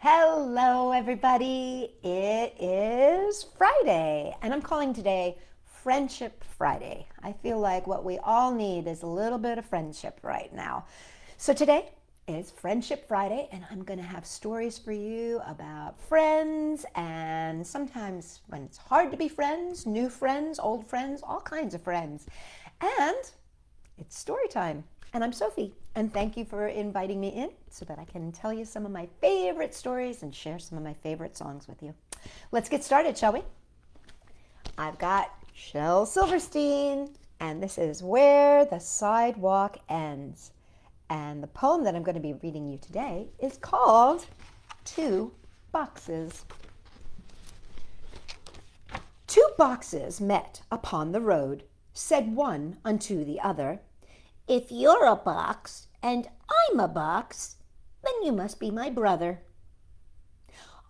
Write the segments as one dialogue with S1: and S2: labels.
S1: Hello, everybody. It is Friday, and I'm calling today Friendship Friday. I feel like what we all need is a little bit of friendship right now. So today is Friendship Friday, and I'm going to have stories for you about friends, and sometimes when it's hard to be friends, new friends, old friends, all kinds of friends. And it's story time. And I'm Sophie, and thank you for inviting me in so that I can tell you some of my favorite stories and share some of my favorite songs with you. Let's get started, shall we? I've got Shel Silverstein, and this is Where the Sidewalk Ends. And the poem that I'm going to be reading you today is called Two Boxes. Two boxes met upon the road. Said one unto the other, "If you're a box and I'm a box, then you must be my brother.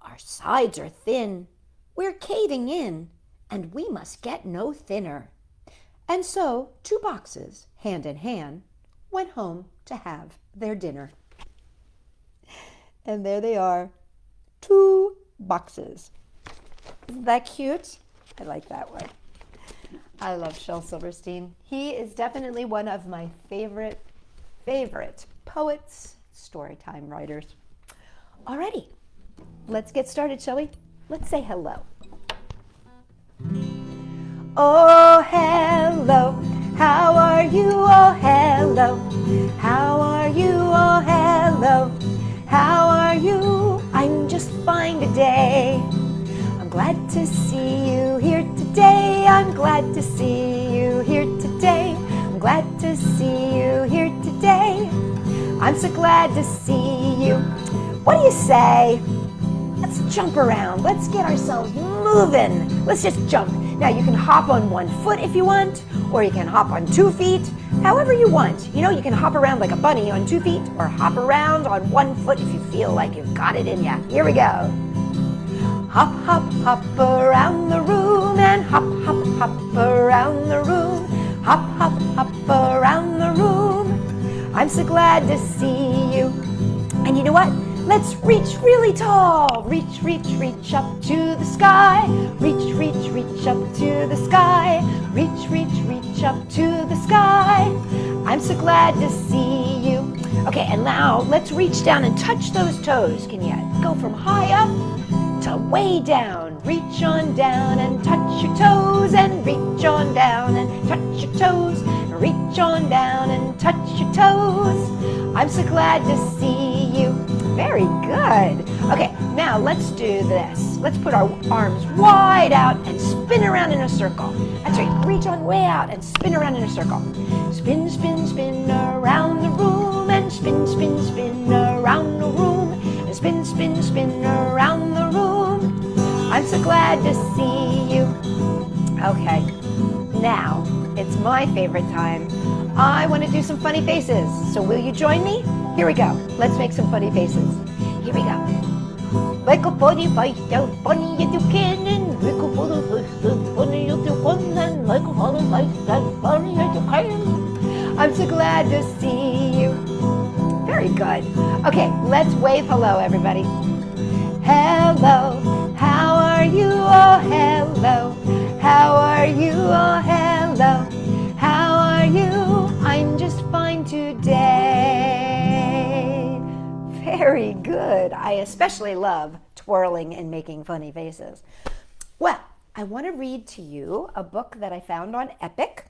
S1: Our sides are thin, we're caving in, and we must get no thinner." And so two boxes, hand in hand, went home to have their dinner. And there they are, two boxes. Isn't that cute? I like that one. I love Shel Silverstein. He is definitely one of my favorite poets, storytime writers. Alrighty, let's get started, shall we? Let's say hello. Oh, hello, how are you? Oh, hello, how are you? Oh, hello, how are you? I'm just fine today. I'm glad to see you here today. I'm glad to see you here today. I'm glad to see you here today. I'm so glad to see you. What do you say? Let's jump around. Let's get ourselves moving. Let's just jump. Now you can hop on one foot if you want, or you can hop on 2 feet, however you want. You know, you can hop around like a bunny on 2 feet, or hop around on 1 foot if you feel like you've got it in ya. Here we go. Hop, hop, hop around the room, and hop, hop, hop around the room. Hop, hop, hop around the room. I'm so glad to see you. And you know what? Let's reach really tall. Reach, reach, reach up to the sky. Reach, reach, reach up to the sky. Reach, reach, reach up to the sky. I'm so glad to see you. Okay, and now let's reach down and touch those toes. Can you go from high up to way down? Reach on down and touch your toes, and reach on down and touch your toes. Reach on down and touch your toes. I'm so glad to see you. Very good. Okay, now let's do this. Let's put our arms wide out and spin around in a circle. That's right, reach on way out and spin around in a circle. Spin, spin, spin around the room, and spin, spin, spin around the room, and spin, spin, spin around the room. I'm so glad to see you. Okay, now it's my favorite time. I want to do some funny faces, so will you join me? Here we go. Let's make some funny faces. Here we go. Like a funny face, so funny as you can, and like a funny face, so funny as you can, and like a funny face, so funny as you can. I'm so glad to see you. Very good. Okay, let's wave hello, everybody. Hello, how are you? Oh, hello, how are you? Oh, hello, how are you? I'm just fine today. Very good. I especially love twirling and making funny faces. Well, I want to read to you a book that I found on Epic,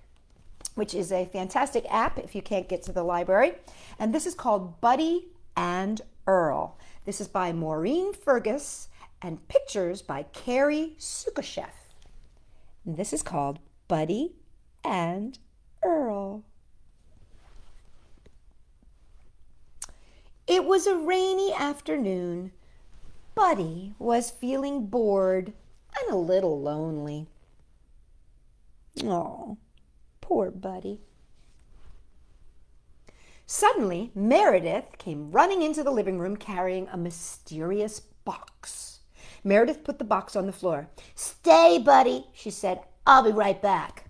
S1: which is a fantastic app if you can't get to the library. And this is called Buddy and Earl. This is by Maureen Fergus and pictures by Carey Sookocheff. And this is called Buddy and Earl. It was a rainy afternoon. Buddy was feeling bored and a little lonely. Oh, poor Buddy. Suddenly, Meredith came running into the living room carrying a mysterious box. Meredith put the box on the floor. "Stay, Buddy," she said. "I'll be right back."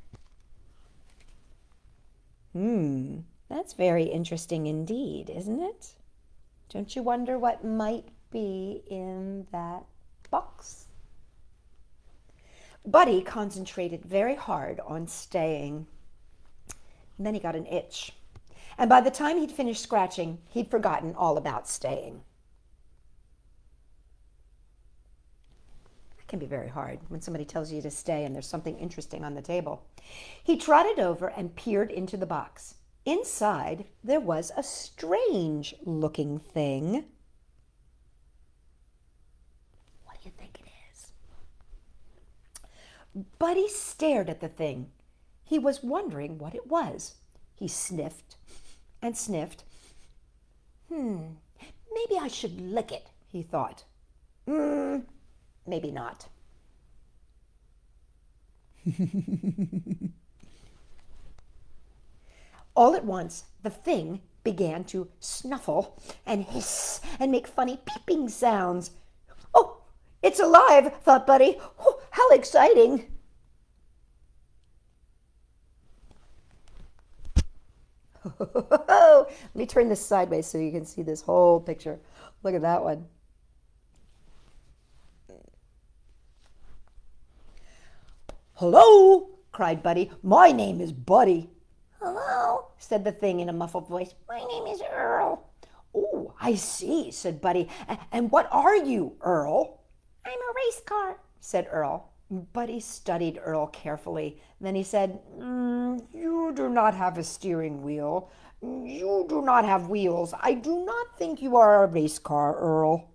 S1: That's very interesting indeed, isn't it? Don't you wonder what might be in that box? Buddy concentrated very hard on staying. And then he got an itch. And by the time he'd finished scratching, he'd forgotten all about staying. It can be very hard when somebody tells you to stay and there's something interesting on the table. He trotted over and peered into the box. Inside, there was a strange-looking thing. What do you think it is? Buddy stared at the thing. He was wondering what it was. He sniffed and sniffed. Maybe I should lick it, he thought. Maybe not. All at once, the thing began to snuffle and hiss and make funny peeping sounds. Oh, it's alive, thought Buddy. Oh, how exciting. Let me turn this sideways so you can see this whole picture. Look at that one. Hello, cried Buddy. My name is Buddy. Hello, said the thing in a muffled voice. My name is Earl. Oh, I see, said Buddy. And what are you, Earl? I'm a race car, said Earl. Buddy studied Earl carefully. Then he said, You do not have a steering wheel. You do not have wheels. I do not think you are a race car, Earl.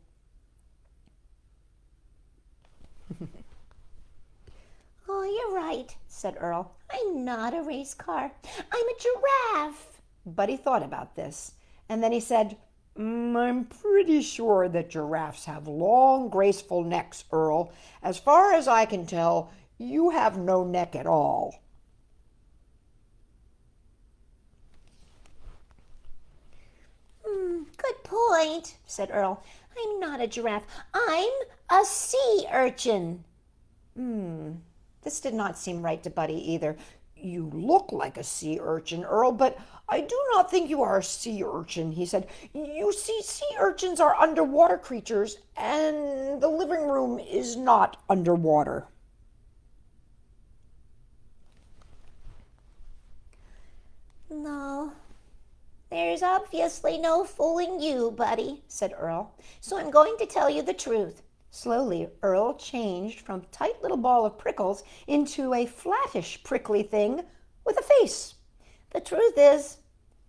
S1: Oh, you're right, said Earl. I'm not a race car. I'm a giraffe. Buddy thought about this, and then he said, I'm pretty sure that giraffes have long, graceful necks, Earl. As far as I can tell, you have no neck at all. Good point, said Earl. I'm not a giraffe. I'm a sea urchin. This did not seem right to Buddy either. You look like a sea urchin, Earl, but I do not think you are a sea urchin, he said. You see, sea urchins are underwater creatures, and the living room is not underwater. No, there's obviously no fooling you, Buddy, said Earl, so I'm going to tell you the truth. Slowly, Earl changed from a tight little ball of prickles into a flattish, prickly thing with a face. The truth is,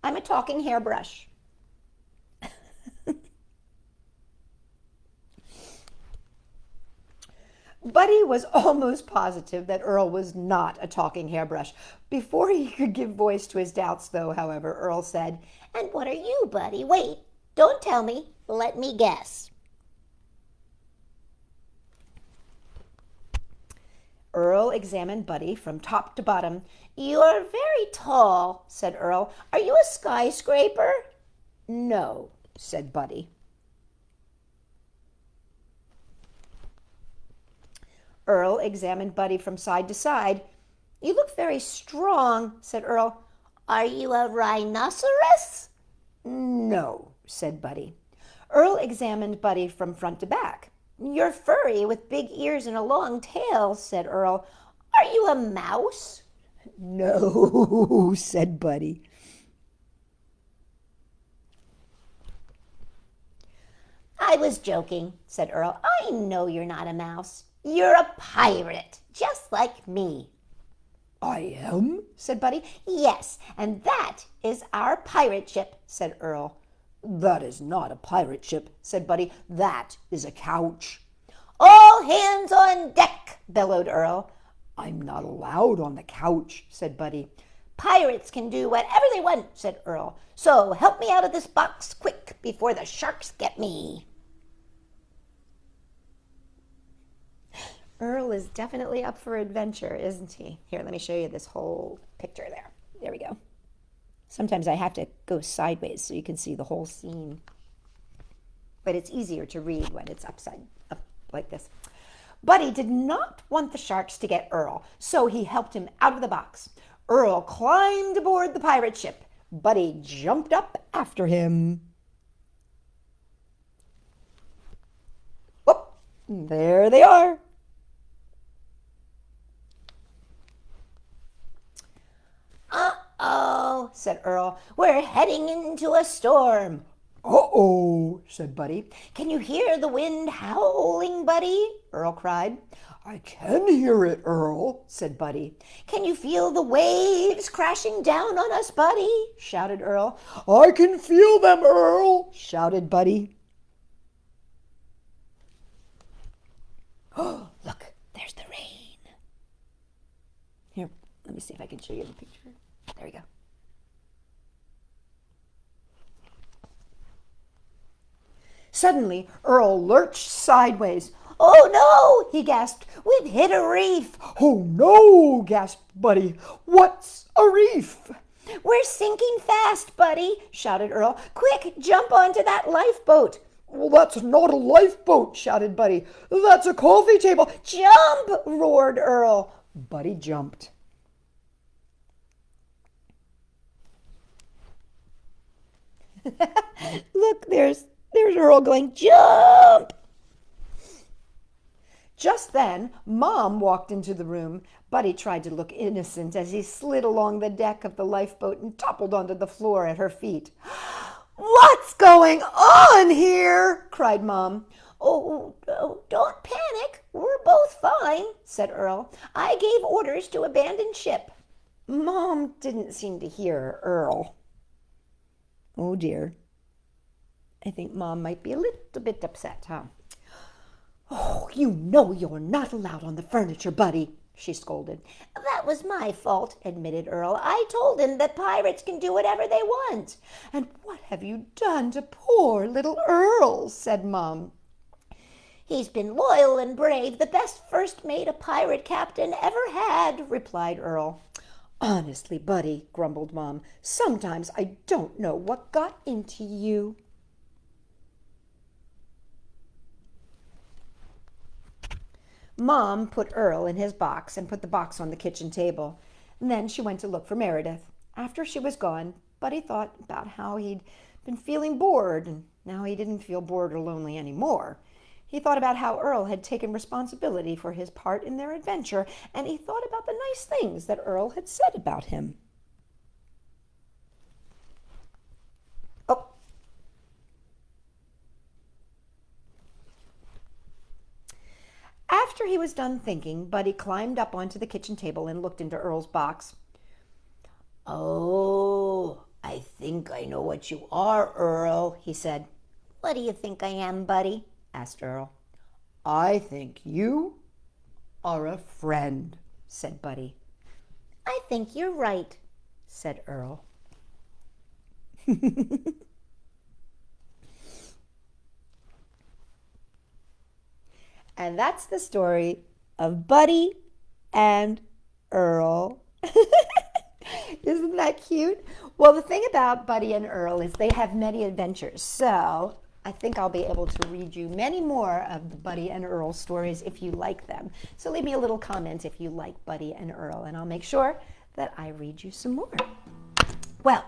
S1: I'm a talking hairbrush. Buddy was almost positive that Earl was not a talking hairbrush. Before he could give voice to his doubts, though, however, Earl said, And what are you, Buddy? Wait, don't tell me. Let me guess. Earl examined Buddy from top to bottom. You are very tall, said Earl. Are you a skyscraper? No, said Buddy. Earl examined Buddy from side to side. You look very strong, said Earl. Are you a rhinoceros? No, said Buddy. Earl examined Buddy from front to back. You're furry with big ears and a long tail, said Earl. Are you a mouse? No, said Buddy. I was joking, said Earl. I know you're not a mouse. You're a pirate, just like me. I am? Said Buddy. Yes, and that is our pirate ship, said Earl. That is not a pirate ship, said Buddy. That is a couch. All hands on deck, bellowed Earl. I'm not allowed on the couch, said Buddy. Pirates can do whatever they want, said Earl. So help me out of this box quick before the sharks get me. Earl is definitely up for adventure, isn't he? Here, let me show you this whole picture there. There we go. Sometimes I have to go sideways so you can see the whole scene. But it's easier to read when it's up like this. Buddy did not want the sharks to get Earl, so he helped him out of the box. Earl climbed aboard the pirate ship. Buddy jumped up after him. There they are. Uh-oh, said Earl. We're heading into a storm. Uh-oh, said Buddy. Can you hear the wind howling, Buddy? Earl cried. I can hear it, Earl, said Buddy. Can you feel the waves crashing down on us, Buddy? Shouted Earl. I can feel them, Earl, shouted Buddy. Oh, look, there's the rain. Here, let me see if I can show you the picture. There we go. Suddenly, Earl lurched sideways. Oh, no, he gasped. We've hit a reef. Oh, no, gasped Buddy. What's a reef? We're sinking fast, Buddy, shouted Earl. Quick, jump onto that lifeboat. Well, that's not a lifeboat, shouted Buddy. That's a coffee table. Jump, roared Earl. Buddy jumped. Look, there's Earl going, jump! Just then, Mom walked into the room. Buddy tried to look innocent as he slid along the deck of the lifeboat and toppled onto the floor at her feet. What's going on here? Cried Mom. Oh, don't panic. We're both fine, said Earl. I gave orders to abandon ship. Mom didn't seem to hear Earl. Oh, dear. I think Mom might be a little bit upset, huh? Oh, you know you're not allowed on the furniture, Buddy, she scolded. That was my fault, admitted Earl. I told him that pirates can do whatever they want. And what have you done to poor little Earl? Said Mom. He's been loyal and brave, the best first mate a pirate captain ever had, replied Earl. Honestly, Buddy, grumbled Mom, sometimes I don't know what got into you. Mom put Earl in his box and put the box on the kitchen table. And then she went to look for Meredith. After she was gone, Buddy thought about how he'd been feeling bored, and now he didn't feel bored or lonely anymore. He thought about how Earl had taken responsibility for his part in their adventure, and he thought about the nice things that Earl had said about him. Oh. After he was done thinking, Buddy climbed up onto the kitchen table and looked into Earl's box. Oh, I think I know what you are, Earl, he said. What do you think I am, Buddy? Asked Earl. I think you are a friend, said Buddy. I think you're right, said Earl. And that's the story of Buddy and Earl. Isn't that cute? Well, the thing about Buddy and Earl is they have many adventures, so I think I'll be able to read you many more of the Buddy and Earl stories if you like them. So leave me a little comment if you like Buddy and Earl, and I'll make sure that I read you some more. Well,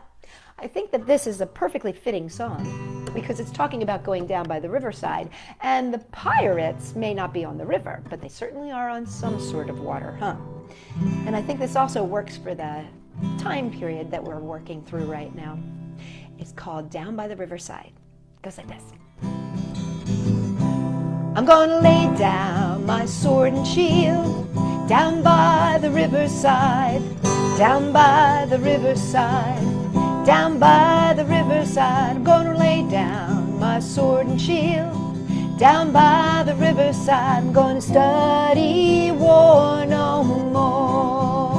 S1: I think that this is a perfectly fitting song because it's talking about going down by the riverside, and the pirates may not be on the river, but they certainly are on some sort of water, huh? And I think this also works for the time period that we're working through right now. It's called Down by the Riverside. It goes like this. I'm gonna lay down my sword and shield down by the riverside, down by the riverside, down by the riverside. I'm gonna lay down my sword and shield down by the riverside. I'm gonna study war no more.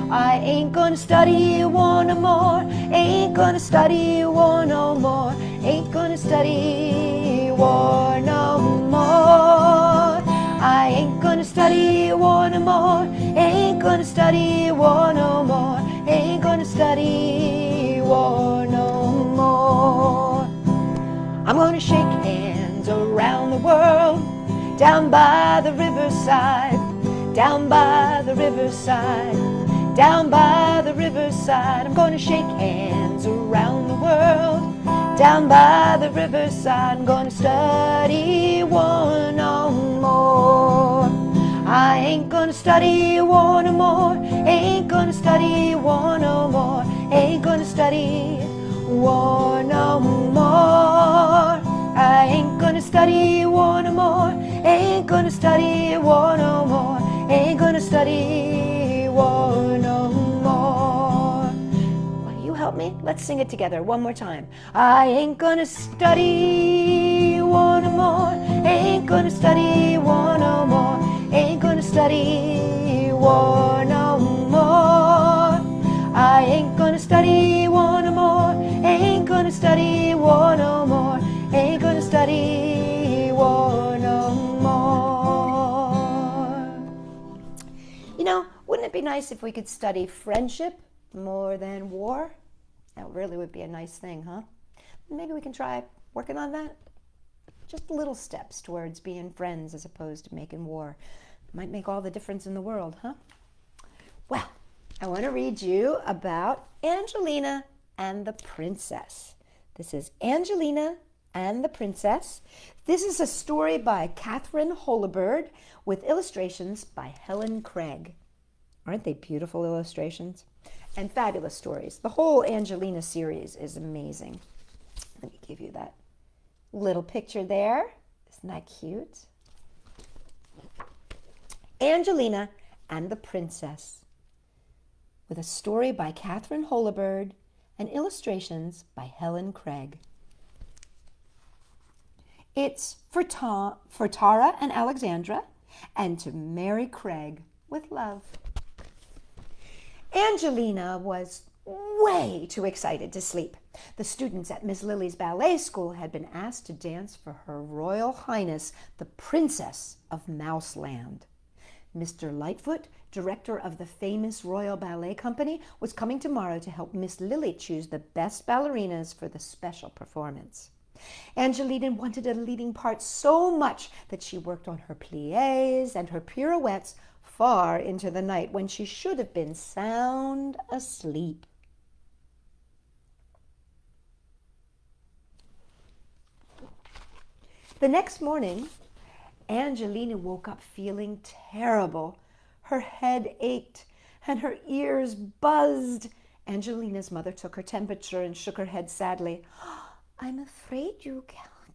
S1: I ain't gonna study war no more. Ain't gonna study war no more. Ain't gonna study war no more. I ain't gonna study war no more. Ain't gonna study war no more. Ain't gonna study war no more. I'm gonna shake hands around the world down by the riverside, down by the riverside, down by the riverside. I'm gonna shake hands around the world Down by the riverside, I'm gonna study war no more. I ain't gonna study war no more. Ain't gonna study war no more. Ain't gonna study war no more. I ain't gonna study war no more. Ain't gonna study war no more. Ain't gonna study war no more. Will you help me? Let's sing it together one more time. I ain't gonna study war no more. Ain't gonna study war no more. Ain't gonna study war no more. I ain't gonna study war no more. Ain't gonna study war no more. Ain't gonna study war no more. You know, wouldn't it be nice if we could study friendship more than war? That really would be a nice thing, huh? Maybe we can try working on that. Just little steps towards being friends as opposed to making war. Might make all the difference in the world, huh? Well, I want to read you about Angelina and the Princess. This is Angelina and the Princess. This is a story by Katherine Holabird with illustrations by Helen Craig. Aren't they beautiful illustrations? And fabulous stories. The whole Angelina series is amazing. Let me give you that little picture there. Isn't that cute? Angelina and the Princess, with a story by Katherine Holabird and illustrations by Helen Craig. It's for Tara and Alexandra, and to Mary Craig with love. Angelina was way too excited to sleep. The students at Miss Lily's ballet school had been asked to dance for Her Royal Highness, the Princess of Mouseland. Mr. Lightfoot, director of the famous Royal Ballet Company, was coming tomorrow to help Miss Lily choose the best ballerinas for the special performance. Angelina wanted a leading part so much that she worked on her pliés and her pirouettes far into the night when she should have been sound asleep. The next morning, Angelina woke up feeling terrible. Her head ached and her ears buzzed. Angelina's mother took her temperature and shook her head sadly. "I'm afraid you're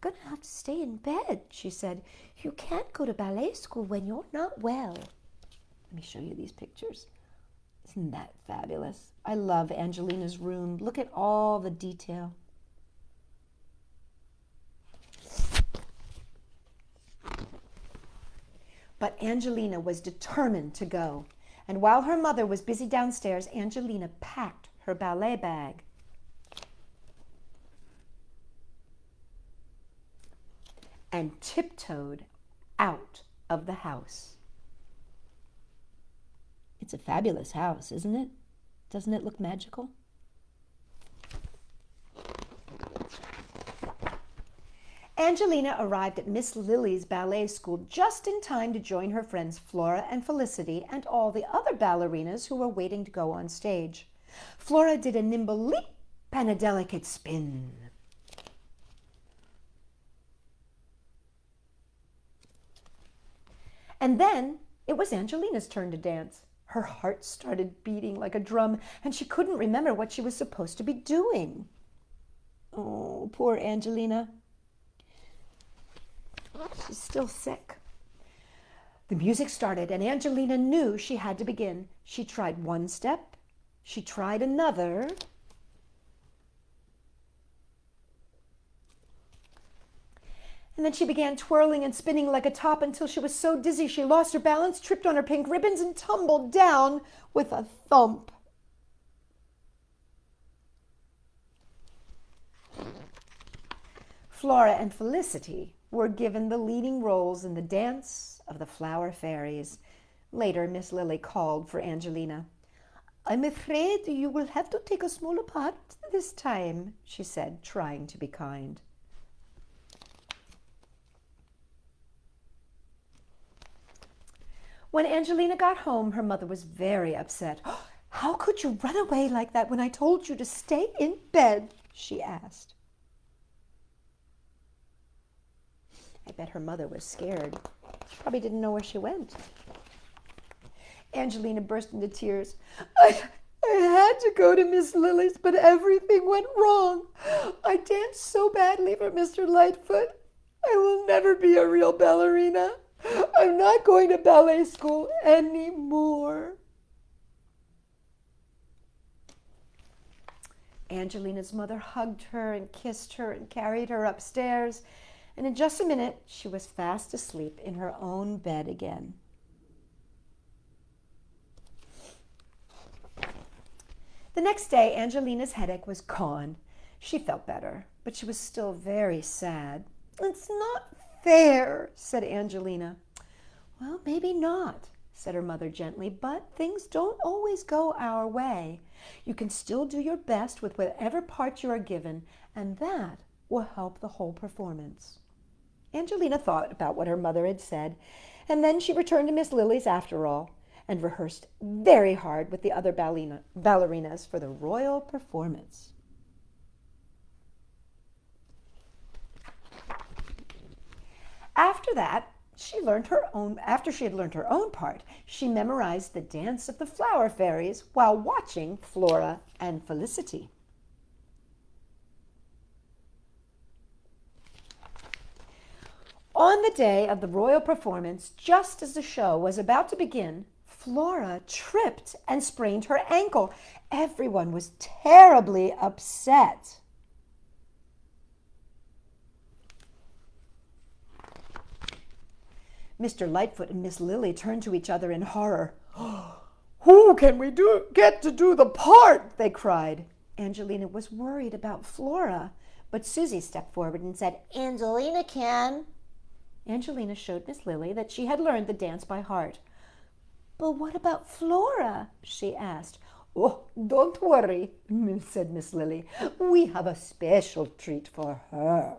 S1: going to have to stay in bed," she said. "You can't go to ballet school when you're not well." Let me show you these pictures. Isn't that fabulous? I love Angelina's room. Look at all the detail. But Angelina was determined to go. And while her mother was busy downstairs, Angelina packed her ballet bag. And tiptoed out of the house. It's a fabulous house, isn't it? Doesn't it look magical? Angelina arrived at Miss Lily's ballet school just in time to join her friends Flora and Felicity and all the other ballerinas who were waiting to go on stage. Flora did a nimble leap and a delicate spin. And then it was Angelina's turn to dance. Her heart started beating like a drum, and she couldn't remember what she was supposed to be doing. Oh, poor Angelina. She's still sick. The music started, and Angelina knew she had to begin. She tried one step. She tried another. And then she began twirling and spinning like a top until she was so dizzy she lost her balance, tripped on her pink ribbons, and tumbled down with a thump. Flora and Felicity were given the leading roles in the Dance of the Flower Fairies. Later, Miss Lily called for Angelina. "I'm afraid you will have to take a smaller part this time," she said, trying to be kind. When Angelina got home, her mother was very upset. "How could you run away like that when I told you to stay in bed?" she asked. I bet her mother was scared. She probably didn't know where she went. Angelina burst into tears. I had to go to Miss Lily's, but everything went wrong. I danced so badly for Mr. Lightfoot. I will never be a real ballerina. I'm not going to ballet school anymore. Angelina's mother hugged her and kissed her and carried her upstairs, and in just a minute she was fast asleep in her own bed again. The next day, Angelina's headache was gone. She felt better, but she was still very sad. It's not fair, said Angelina. Well, maybe not, said her mother gently, but things don't always go our way. You can still do your best with whatever part you are given, and that will help the whole performance. Angelina thought about what her mother had said, and then she returned to Miss Lily's after all, and rehearsed very hard with the other ballerinas for the royal performance. After she had learned her own part, she memorized the dance of the flower fairies while watching Flora and Felicity. On the day of the royal performance, just as the show was about to begin, Flora tripped and sprained her ankle. Everyone was terribly upset. Mr. Lightfoot and Miss Lily turned to each other in horror. Who can we get to do the part? They cried. Angelina was worried about Flora, but Susie stepped forward and said, Angelina can. Angelina showed Miss Lily that she had learned the dance by heart. But what about Flora? She asked. Oh, don't worry, said Miss Lily. We have a special treat for her.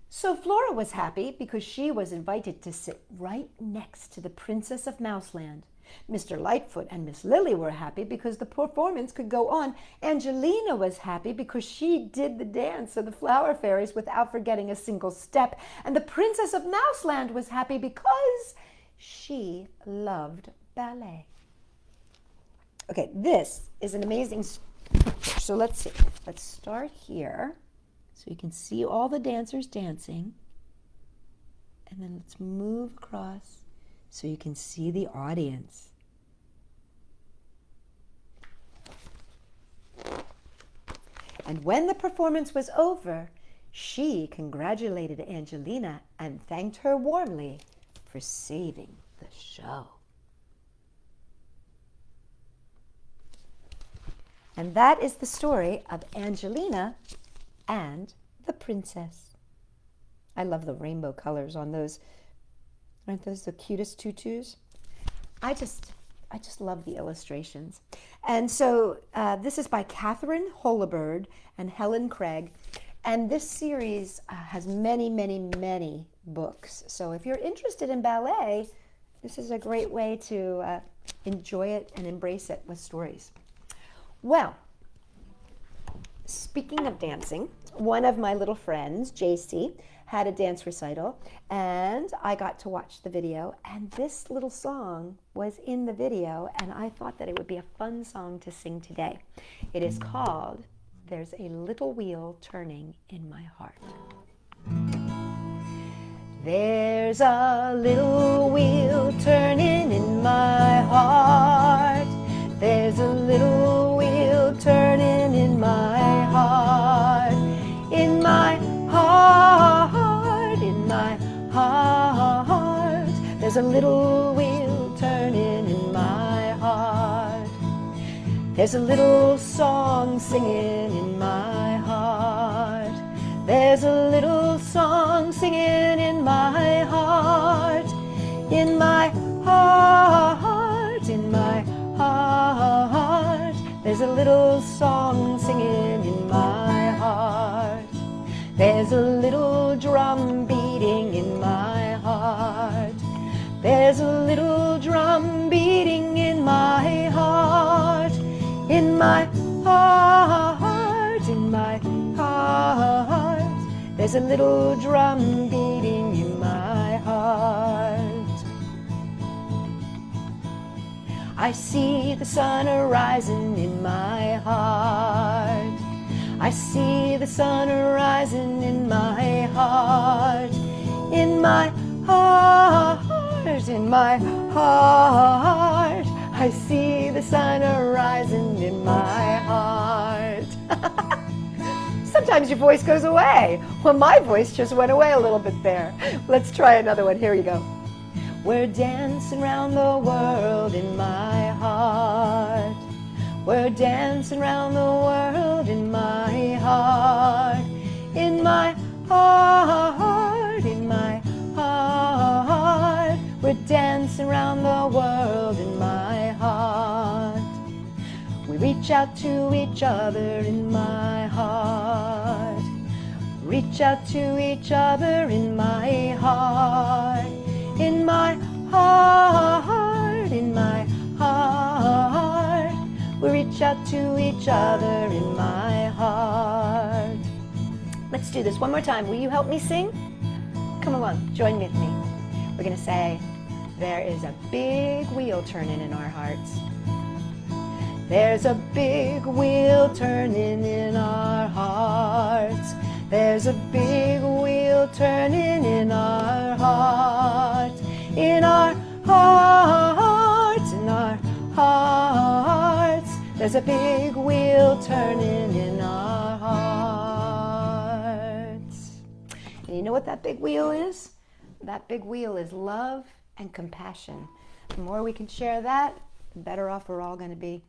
S1: So Flora was happy because she was invited to sit right next to the Princess of Mouseland. Mr. Lightfoot and Miss Lily were happy because the performance could go on. Angelina was happy because she did the dance of the flower fairies without forgetting a single step. And the Princess of Mouseland was happy because she loved ballet. Okay, this is an amazing picture. So let's see. Let's start here. So you can see all the dancers dancing. And then let's move across so you can see the audience. And when the performance was over, she congratulated Angelina and thanked her warmly for saving the show. And that is the story of Angelina and the princess. I love the rainbow colors on those. Aren't those the cutest tutus? I just love the illustrations. And so this is by Katherine Holabird and Helen Craig. And this series has many, many, many books. So if you're interested in ballet, this is a great way to enjoy it and embrace it with stories. Well, speaking of dancing, one of my little friends, JC, had a dance recital, and I got to watch the video, and this little song was in the video, and I thought that it would be a fun song to sing today. It is called There's a Little Wheel Turning in My Heart. There's a little wheel turning in my heart. There's a little wheel turning in my heart. In my heart, in my heart. There's a little wheel turning in my heart. There's a little song singing in my heart. There's a little song singing in my heart. In my heart, in my heart. There's a little song singing in my heart. There's a little drum beating in my heart. There's a little drum beating in my heart. In my heart, in my heart. There's a little drum beating in my heart. I see the sun arising in my heart. I see the sun arising in my heart. In my heart, in my heart. I see the sun arising in my heart. Sometimes your voice goes away. Well, my voice just went away a little bit there. Let's try another one. Here we go. We're dancing round the world in my heart. We're dancing round the world in my heart. In my heart, in my heart. We're dancing round the world in my heart. We reach out to each other in my heart. Reach out to each other in my heart. In my heart, in my heart. We reach out to each other in my heart. Let's do this one more time. Will you help me sing? Come along, join with me. We're going to say, there is a big wheel turning in our hearts. There's a big wheel turning in our hearts. There's a big wheel turning in our hearts. In our hearts, in our hearts. There's a big wheel turning in our hearts. And you know what that big wheel is? That big wheel is love and compassion. The more we can share that, the better off we're all going to be.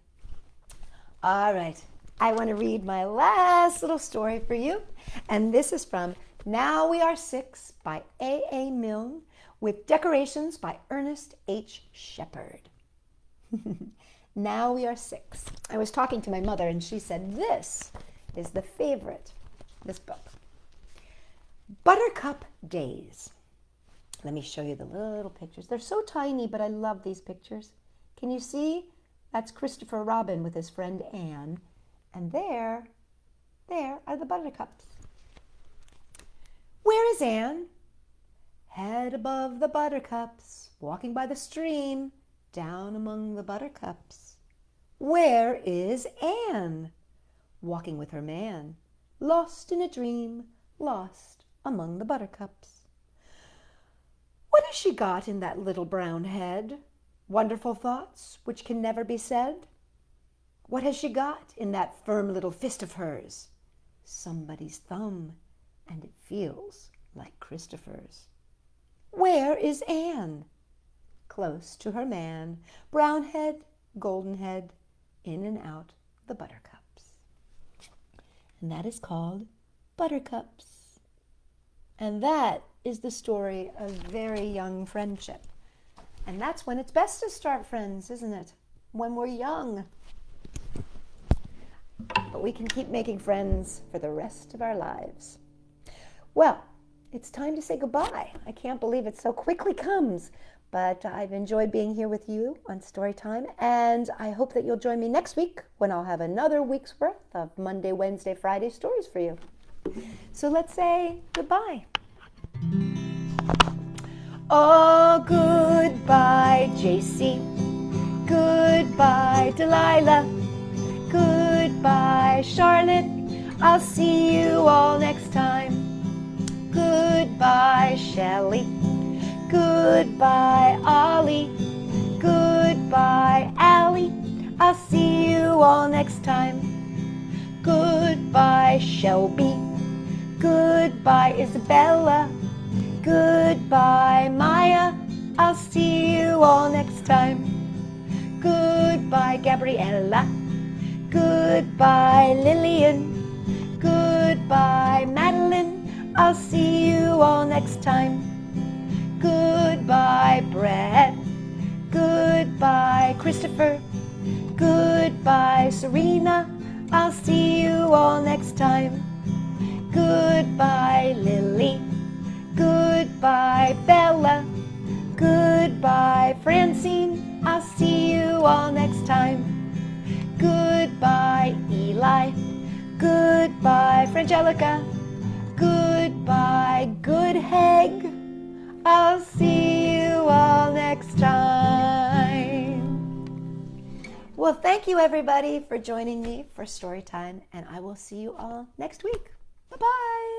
S1: All right, I want to read my last little story for you. And this is from Now We Are Six by A.A. Milne with decorations by Ernest H. Shepard. Now We Are Six. I was talking to my mother and she said, this is the favorite, this book. Buttercup Days. Let me show you the little pictures. They're so tiny, but I love these pictures. Can you see? That's Christopher Robin with his friend Anne. And there are the buttercups. Where is Anne? Head above the buttercups, walking by the stream, down among the buttercups. Where is Anne? Walking with her man, lost in a dream, lost among the buttercups. What has she got in that little brown head? Wonderful thoughts which can never be said? What has she got in that firm little fist of hers? Somebody's thumb, and it feels like Christopher's. Where is Anne? Close to her man, brown head, golden head, in and out the buttercups. And that is called Buttercups. And that is the story of very young friendship. And that's when it's best to start friends, isn't it? When we're young. But we can keep making friends for the rest of our lives. Well, it's time to say goodbye. I can't believe it so quickly comes. But I've enjoyed being here with you on Storytime. And I hope that you'll join me next week when I'll have another week's worth of Monday, Wednesday, Friday stories for you. So let's say goodbye. Oh, goodbye, JC. Goodbye, Delilah. Goodbye, Charlotte. I'll see you all next time. Goodbye, Shelley. Goodbye, Ollie. Goodbye, Allie. I'll see you all next time. Goodbye, Shelby. Goodbye, Isabella. Goodbye, Maya. I'll see you all next time. Goodbye, Gabriella. Goodbye, Lillian. Goodbye, Madeline. I'll see you all next time. Goodbye, Brett. Goodbye, Christopher. Goodbye, Serena. I'll see you all next time. Goodbye, Lily. Goodbye, Bella. Goodbye, Francine. I'll see you all next time. Goodbye, Eli. Goodbye. Goodbye, Frangelica. Goodbye, Good Heg. I'll see you all next time. Well, thank you everybody for joining me for Storytime, and I will see you all next week. Bye-bye.